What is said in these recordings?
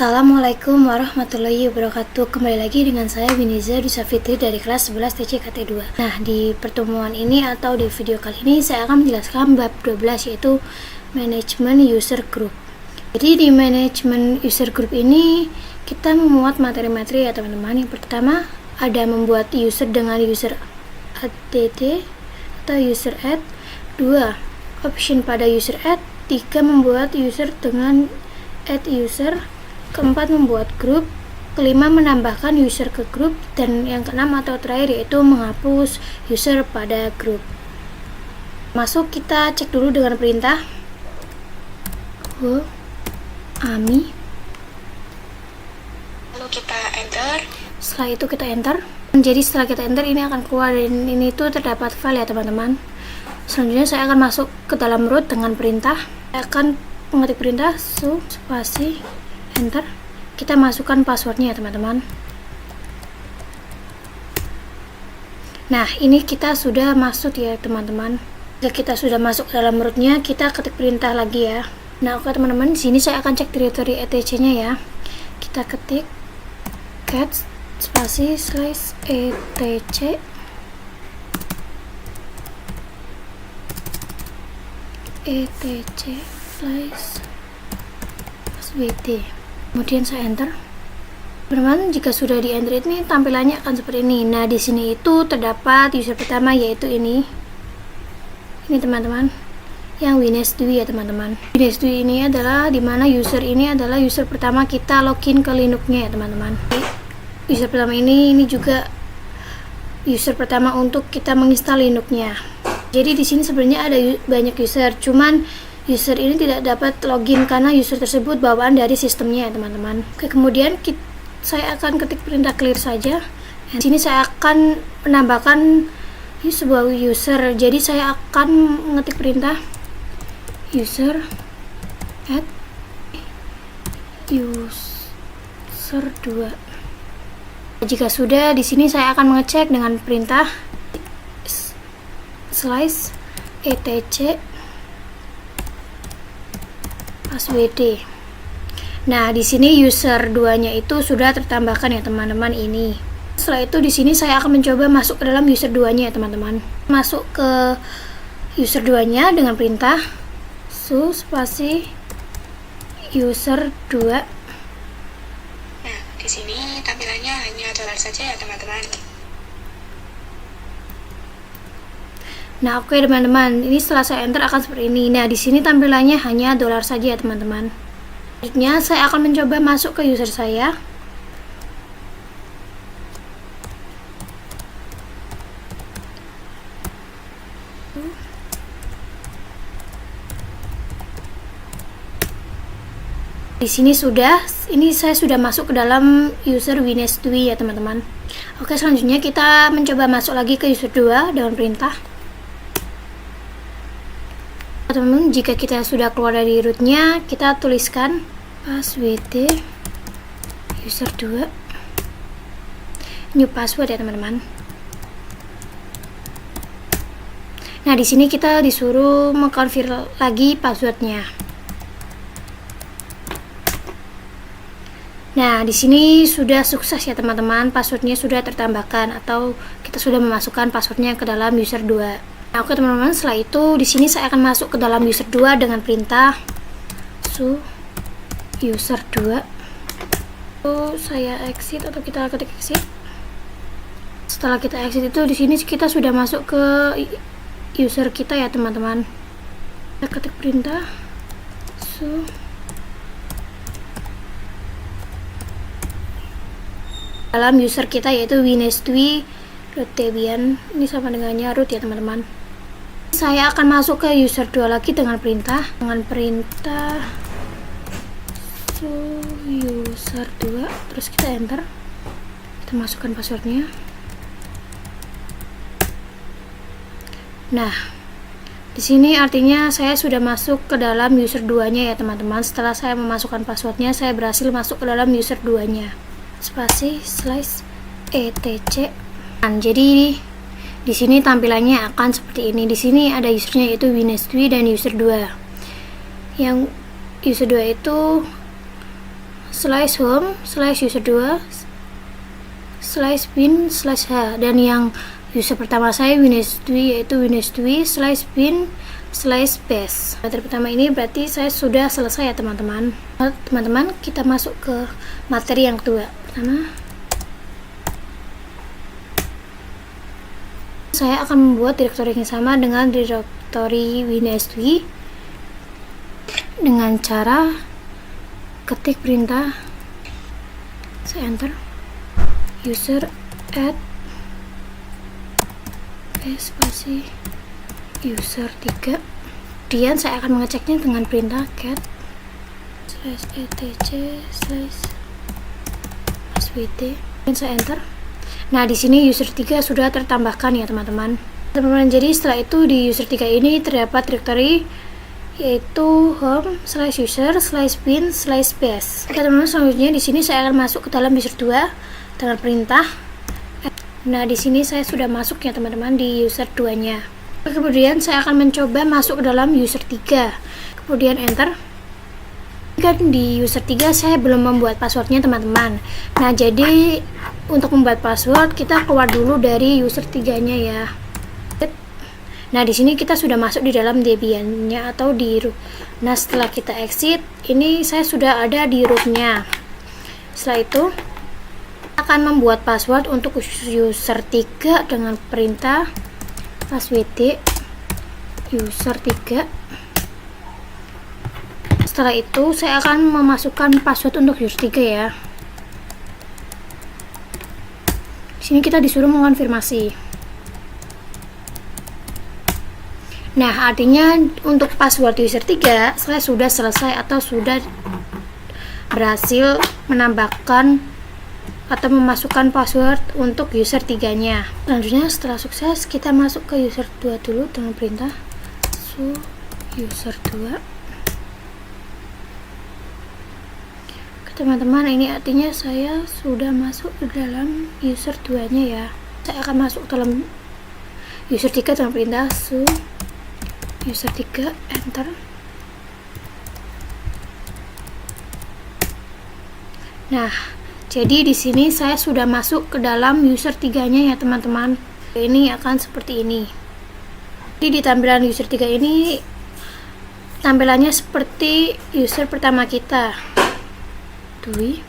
Assalamualaikum warahmatullahi wabarakatuh. Kembali lagi dengan saya Winiza Dusa Fitri dari kelas 11 TCKT2. Nah, di pertemuan ini atau di video kali ini saya akan menjelaskan bab 12, yaitu manajemen user group. Jadi di manajemen user group ini kita memuat materi-materi ya teman-teman. Yang pertama ada membuat user dengan user add atau user add. 2. Option pada user add. 3. Membuat user dengan add user. 4. Membuat grup. 5. Menambahkan user ke grup. Dan yang ke-6 atau terakhir yaitu menghapus user pada grup. Masuk, kita cek dulu dengan perintah AMI. Lalu kita enter. Setelah itu kita enter. Jadi setelah kita enter ini akan keluar, dan ini tuh terdapat file ya teman-teman. Selanjutnya saya akan masuk ke dalam root dengan perintah. Saya akan mengetik perintah spasi enter. Kita masukkan passwordnya ya teman-teman. Nah, ini kita sudah masuk ya teman-teman. Jika kita sudah masuk ke dalam rootnya, kita ketik perintah lagi ya. Nah, oke teman-teman, di sini saya akan cek directory etc-nya ya. Kita ketik cat spasi slash etc slash swt. Kemudian saya enter. Teman-teman, jika sudah di enter ini tampilannya akan seperti ini. Nah, di sini itu terdapat user pertama yaitu ini. Ini teman-teman, yang Wines Dwi ya teman-teman. Wines Dwi ini adalah dimana user ini adalah user pertama kita login ke Linux-nya ya teman-teman. User pertama ini juga user pertama untuk kita menginstal Linux-nya. Jadi di sini sebenarnya ada banyak user, cuman user ini tidak dapat login karena user tersebut bawaan dari sistemnya ya teman-teman. Oke, kemudian saya akan ketik perintah clear saja. Di sini saya akan menambahkan sebuah user. Jadi saya akan mengetik perintah user add user 2. Jika sudah, di sini saya akan mengecek dengan perintah slash etc swd. Nah, di sini user 2-nya itu sudah tertambahkan ya teman-teman ini. Setelah itu di sini saya akan mencoba masuk ke dalam user 2-nya ya teman-teman. Masuk ke user 2-nya dengan perintah spasi user 2. Nah, di sini tampilannya hanya dolar saja ya teman-teman. Nah, oke teman-teman, ini setelah saya enter akan seperti ini. Nah, di sini tampilannya hanya dolar saja ya teman-teman. Selanjutnya saya akan mencoba masuk ke user saya. Di sini saya sudah masuk ke dalam user Wines Dwi ya teman-teman. Oke, selanjutnya kita mencoba masuk lagi ke user 2 dengan perintah. Teman-teman, jika kita sudah keluar dari rootnya, kita tuliskan swt user 2 new password ya teman-teman. Nah, di sini kita disuruh mengkonfirmasi lagi passwordnya. Nah, di sini sudah sukses ya teman-teman, passwordnya sudah tertambahkan atau kita sudah memasukkan passwordnya ke dalam user 2. Nah, oke teman-teman, setelah itu di sini saya akan masuk ke dalam user 2 dengan perintah user 2. Saya exit atau kita ketik exit. Setelah kita exit itu di sini kita sudah masuk ke user kita ya teman-teman. Kita ketik perintah dalam user kita yaitu Wines Dwi Debian. Ini sama dengannya root ya teman-teman. Saya akan masuk ke user 2 lagi dengan perintah user 2, terus kita enter. Kita masukkan passwordnya. Nah, di sini artinya saya sudah masuk ke dalam user 2-nya ya teman-teman. Setelah saya memasukkan passwordnya, saya berhasil masuk ke dalam user 2-nya. Spasi slash etc. Jadi di sini tampilannya akan seperti ini. Di sini ada usernya yaitu Wines Dwi dan user 2. Yang user 2 itu slash home slash user 2 slash bin slash h, dan yang user pertama saya Windows Dwi, yaitu Windows Dwi slash bin slash base. Materi pertama ini berarti saya sudah selesai ya teman-teman. Teman-teman, kita masuk ke materi yang kedua. Pertama, saya akan membuat direktori yang sama dengan direktori Windows Dwi dengan cara ketik perintah, saya enter user add spasi user 3, kemudian saya akan mengeceknya dengan perintah cat /etc /swt, dan saya enter. Nah, di sini user 3 sudah tertambahkan ya teman-teman. Jadi setelah itu di user 3 ini terdapat direktori yaitu home slash user slash bin slash base. Oke teman-teman, selanjutnya di sini saya akan masuk ke dalam user 2 dengan perintah. Nah, di sini saya sudah masuk ya teman-teman di user 2-nya. Kemudian saya akan mencoba masuk ke dalam user 3. Kemudian enter. Di user 3 saya belum membuat passwordnya teman-teman. Nah, jadi untuk membuat password kita keluar dulu dari user 3-nya ya. Nah, di sini kita sudah masuk di dalam Debian-nya atau di root. Nah, setelah kita exit, ini saya sudah ada di root-nya. Setelah itu akan membuat password untuk user 3 dengan perintah swt user 3. Setelah itu saya akan memasukkan password untuk user 3 ya. Di sini kita disuruh mengonfirmasi. Nah, artinya untuk password user 3 saya sudah selesai atau sudah berhasil menambahkan atau memasukkan password untuk user 3-nya. Selanjutnya setelah sukses kita masuk ke user 2 dulu dengan perintah user 2. Oke teman-teman, ini artinya saya sudah masuk ke dalam user 2-nya ya. Saya akan masuk dalam user 3 dengan perintah user 3, enter. Nah, jadi di sini saya sudah masuk ke dalam user 3-nya ya teman-teman. Ini akan seperti ini. Jadi di tampilan user 3 ini tampilannya seperti user pertama kita. Dwi.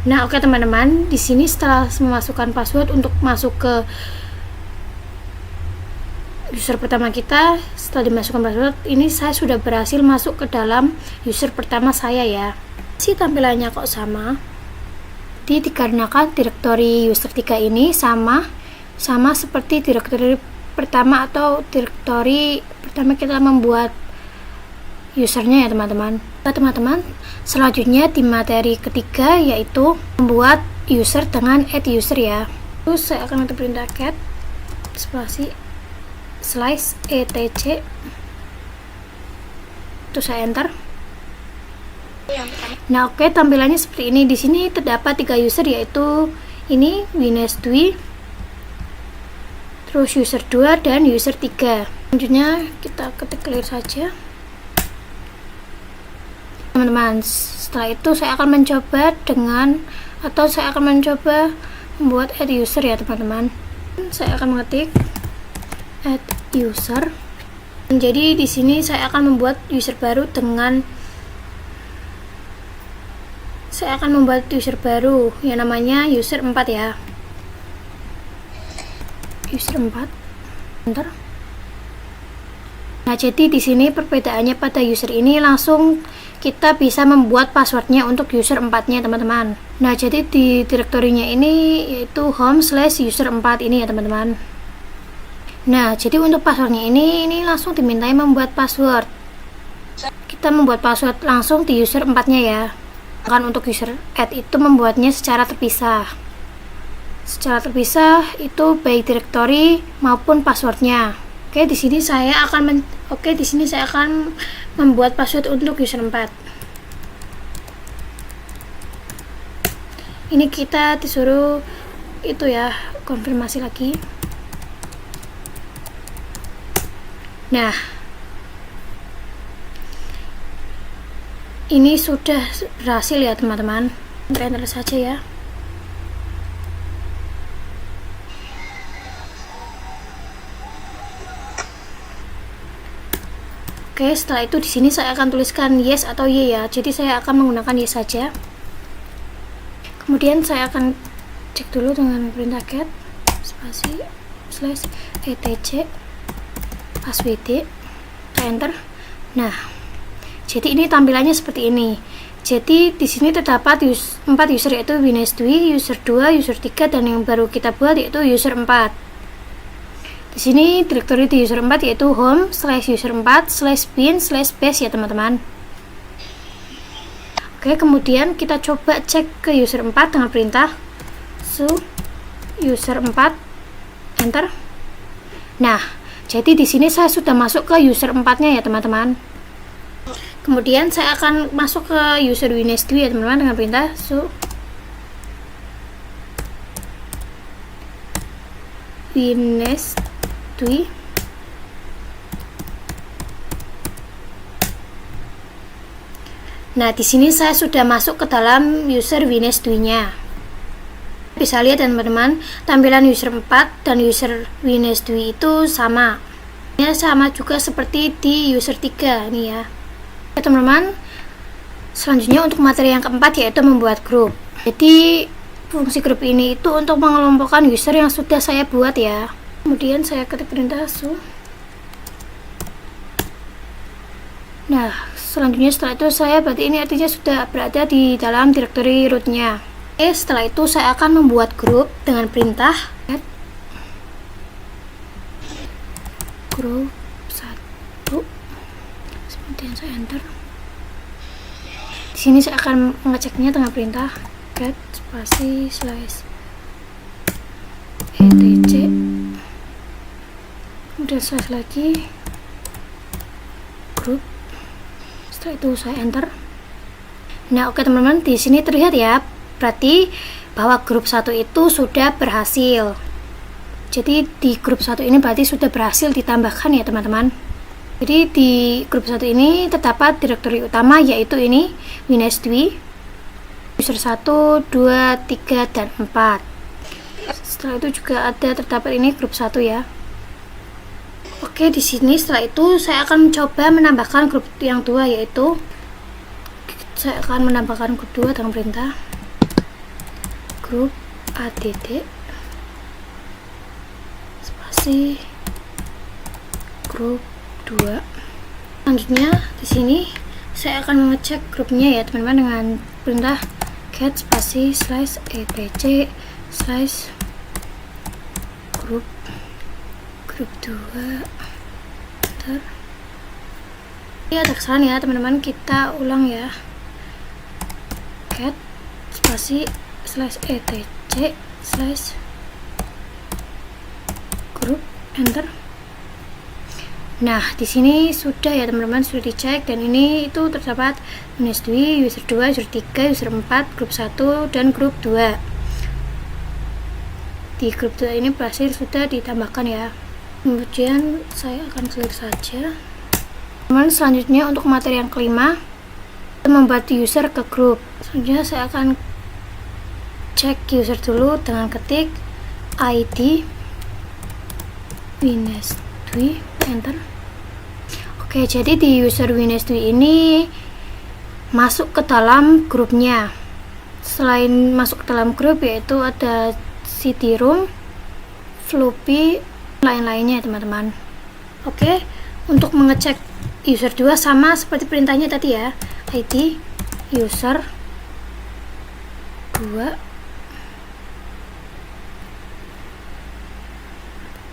Nah, oke teman-teman, di sini setelah memasukkan password untuk masuk ke user pertama kita, setelah dimasukkan password ini saya sudah berhasil masuk ke dalam user pertama saya ya. Si tampilannya kok sama? Jadi dikarenakan direktori user 3 ini sama seperti direktori pertama atau direktori pertama kita membuat usernya ya teman-teman. Nah, teman-teman, selanjutnya di materi ketiga yaitu membuat user dengan add user ya. Terus saya akan mengetik perintah cat spasi slash etc. Terus saya enter. Nah, oke, tampilannya seperti ini. Di sini terdapat 3 user yaitu ini Windows Dwi, terus user 2 dan user 3. Selanjutnya kita ketik clear saja. Teman-teman, setelah itu saya akan mencoba membuat add user ya teman-teman. Saya akan mengetik add user. Jadi di sini saya akan membuat user baru yang namanya user 4 ya. User 4. Enter. Nah, jadi di sini perbedaannya pada user ini langsung kita bisa membuat passwordnya untuk user 4-nya teman-teman. Nah, jadi di direktorinya ini yaitu home slash user 4 ini ya teman-teman. Nah, jadi untuk passwordnya ini langsung dimintai membuat password. Kita membuat password langsung di user 4-nya ya. Kan untuk user add itu membuatnya secara terpisah. Secara terpisah itu baik direktori maupun passwordnya. Oke, di sini saya akan membuat password untuk user 4. Ini kita disuruh itu ya, konfirmasi lagi. Nah, ini sudah berhasil ya teman-teman. Enter saja ya. Oke, setelah itu di sini saya akan tuliskan yes atau y ya. Jadi saya akan menggunakan yes saja. Kemudian saya akan cek dulu dengan perintah cat spasi slash etc passwd, saya enter. Nah, jadi ini tampilannya seperti ini. Jadi di sini terdapat 4 user, yaitu Windows Dwi, user 2, user 3, dan yang baru kita buat yaitu user 4. Di sini direktori di user 4 yaitu home slash user 4 slash bin slash base ya teman-teman. Oke, kemudian kita coba cek ke user 4 dengan perintah su user 4 enter. Nah, jadi di sini saya sudah masuk ke user 4-nya ya teman-teman. Kemudian saya akan masuk ke user Windows Dwi ya teman-teman dengan perintah su Windows Dwi. Nah, di sini saya sudah masuk ke dalam user Windows Dwi-nya. Bisa lihat teman-teman, tampilan user 4 dan user Windows Dwi itu sama. Ya, sama juga seperti di user 3 nih ya. Oke teman-teman, selanjutnya untuk materi yang keempat yaitu membuat grup. Jadi fungsi grup ini itu untuk mengelompokkan user yang sudah saya buat ya. Kemudian saya ketik perintah su. Nah, selanjutnya setelah itu saya berarti ini artinya sudah berada di dalam direktori rootnya. Oke, setelah itu saya akan membuat grup dengan perintah add grup 1. Kemudian saya enter. Di sini saya akan mengeceknya dengan perintah get spasi slash etc. Kemudian slash lagi grup. Setelah itu saya enter. Nah, oke teman-teman, di sini terlihat ya, berarti bahwa grup 1 itu sudah berhasil. Jadi di grup 1 ini berarti sudah berhasil ditambahkan ya teman-teman. Jadi di grup 1 ini terdapat direktori utama yaitu ini Windows Dwi, user 1, 2, 3, dan 4. Setelah itu juga ada terdapat ini grup 1 ya. Oke, di sini setelah itu saya akan mencoba menambahkan grup yang 2, yaitu saya akan menambahkan grup 2 dengan perintah grup add spasi grup 2. Selanjutnya di sini saya akan mengecek grupnya ya teman-teman dengan perintah get spasi slash etc slash grup 2. Bentar. Ini ada kesalahan ya teman-teman, kita ulang ya. Get spasi slash etc slash grup enter. Nah, di sini sudah ya teman-teman, sudah dicek, dan ini itu terdapat Windows Dwi, user 2, user 3, user 4, grup 1, dan grup 2. Di grup 2 ini berhasil sudah ditambahkan ya. Kemudian saya akan clear saja. Teman, selanjutnya untuk materi yang kelima, membuat user ke grup. Selanjutnya saya akan cek user dulu dengan ketik ID Windows Dwi enter. Oke, jadi di user Windows Dwi ini masuk ke dalam grupnya. Selain masuk ke dalam grup yaitu ada CD-ROM, floppy, lain-lainnya ya teman-teman. Oke, untuk mengecek user 2 sama seperti perintahnya tadi ya, ID user 2,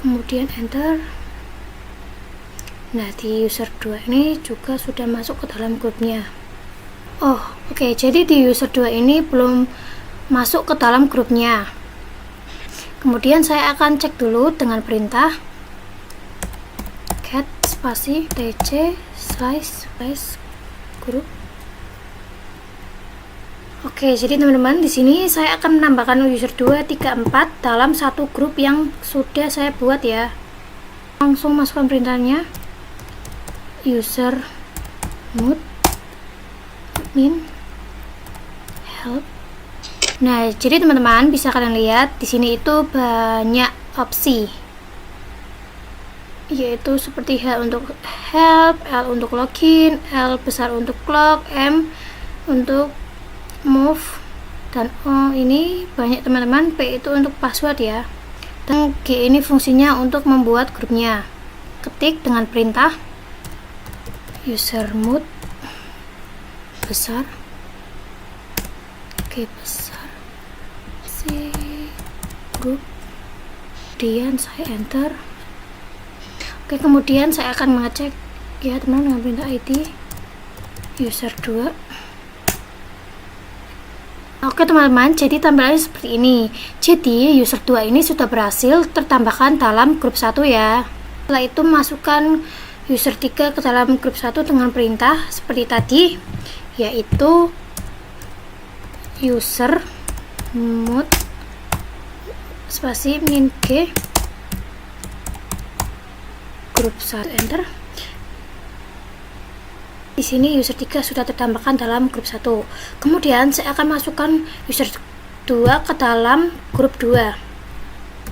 kemudian enter. Nah, di user 2 ini juga sudah masuk ke dalam grupnya. Oh, oke, jadi di user 2 ini belum masuk ke dalam grupnya. Kemudian saya akan cek dulu dengan perintah get spasi tc slash grup. Oke, jadi teman-teman, di sini saya akan menambahkan user 2, 3, 4 dalam satu grup yang sudah saya buat ya. Langsung masukkan perintahnya user mood min help. Nah, jadi teman-teman bisa kalian lihat di sini itu banyak opsi, yaitu seperti H untuk help, L untuk login, L besar untuk log, M untuk move, dan O ini banyak teman-teman, P itu untuk password ya, dan G ini fungsinya untuk membuat grupnya. Ketik dengan perintah usermod besar, G besar, C grup, kemudian saya enter. Oke, kemudian saya akan mengecek ya teman-teman dengan perintah id user 2. Oke teman-teman, jadi tampilannya seperti ini. Jadi user 2 ini sudah berhasil tertambahkan dalam grup 1 ya. Setelah itu masukkan user 3 ke dalam grup 1 dengan perintah seperti tadi, yaitu user mod spasi min g grup 1, enter. Di sini user 3 sudah tertambahkan dalam grup 1. Kemudian saya akan masukkan user 2 ke dalam grup 2.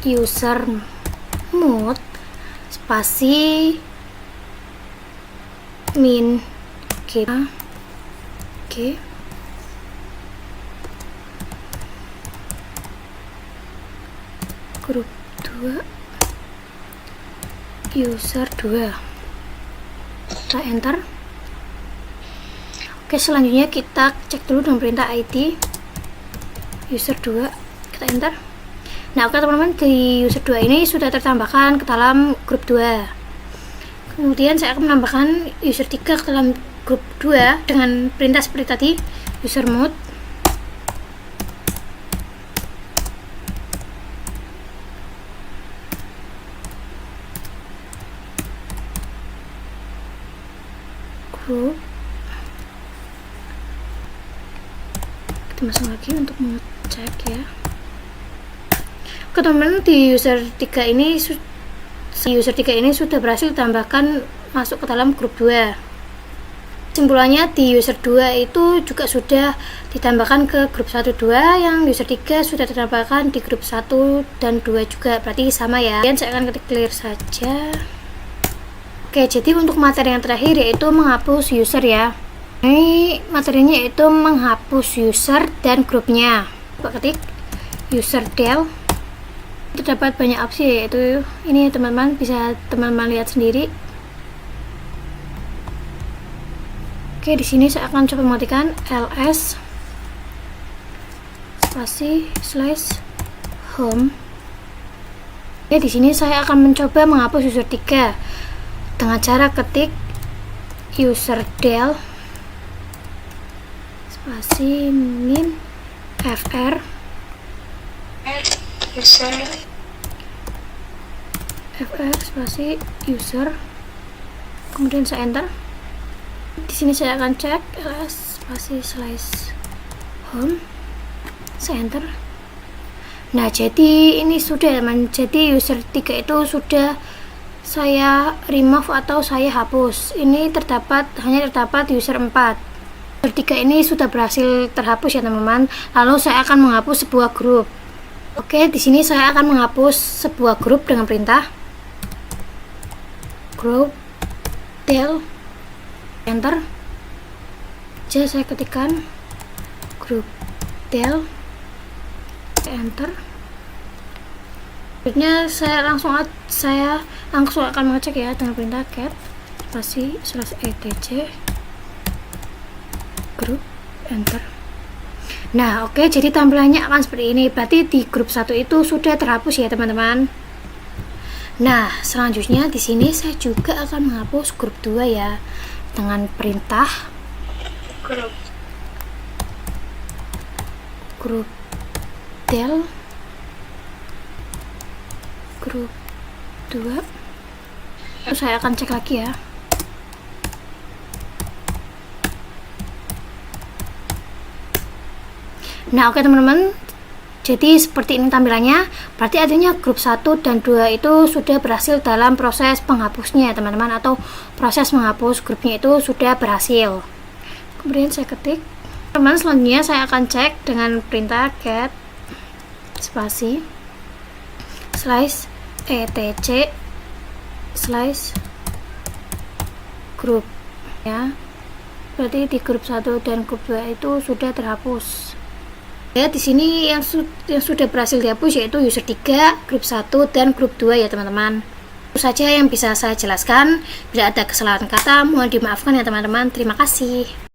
User mod spasi min g grup 2 user 2. Kita enter. Oke, selanjutnya kita cek dulu dengan perintah id user 2, kita enter. Nah, oke teman-teman, di user 2 ini sudah tertambahkan ke dalam grup 2. Kemudian saya akan menambahkan user 3 ke dalam grup 2 dengan perintah seperti tadi, user mod grup. Kita masuk lagi untuk mengecek ya. Oke teman-teman, di user 3 ini sudah berhasil ditambahkan masuk ke dalam grup 2. Kesimpulannya, di user 2 itu juga sudah ditambahkan ke grup 1 2, yang user 3 sudah ditambahkan di grup 1 dan 2 juga, berarti sama ya. Dan saya akan ketik clear saja. Oke, jadi untuk materi yang terakhir yaitu menghapus user ya. Ini materinya yaitu menghapus user dan grupnya. Coba ketik user del. Terdapat banyak opsi, yaitu ini teman-teman, bisa teman-teman lihat sendiri. Oke, di sini saya akan coba mematikan ls spasi / home. Oke, di sini saya akan mencoba menghapus user 3 dengan cara ketik user del spasi min fr user spasi user, kemudian saya enter. Di sini saya akan cek ls spasi / home, saya enter. Nah, jadi ini sudah teman, jadi user 3 itu sudah saya remove atau saya hapus. Ini hanya terdapat user 4. User 3 ini sudah berhasil terhapus ya teman-teman. Lalu saya akan menghapus sebuah grup. Oke, di sini saya akan menghapus sebuah grup dengan perintah group del, enter. Jadi saya ketikkan group del, enter. Selanjutnya saya langsung akan mengecek ya dengan perintah cat spasi /etc group, enter. Nah, oke, jadi tampilannya akan seperti ini. Berarti di grup 1 itu sudah terhapus ya, teman-teman. Nah, selanjutnya di sini saya juga akan menghapus grup 2 ya dengan perintah grup del grup 2. Terus saya akan cek lagi ya. Nah, oke teman-teman, jadi seperti ini tampilannya. Berarti adanya grup 1 dan 2 itu sudah berhasil dalam proses penghapusnya teman-teman, atau proses menghapus grupnya itu sudah berhasil. kemudian saya ketik. Teman, selanjutnya saya akan cek dengan perintah cat spasi slash etc slash grup ya. Berarti di grup 1 dan grup 2 itu sudah terhapus. Ya, di sini yang sudah berhasil dihapus yaitu user 3, grup 1 dan grup 2 ya teman-teman. Itu saja yang bisa saya jelaskan. Bila ada kesalahan kata mohon dimaafkan ya teman-teman. Terima kasih.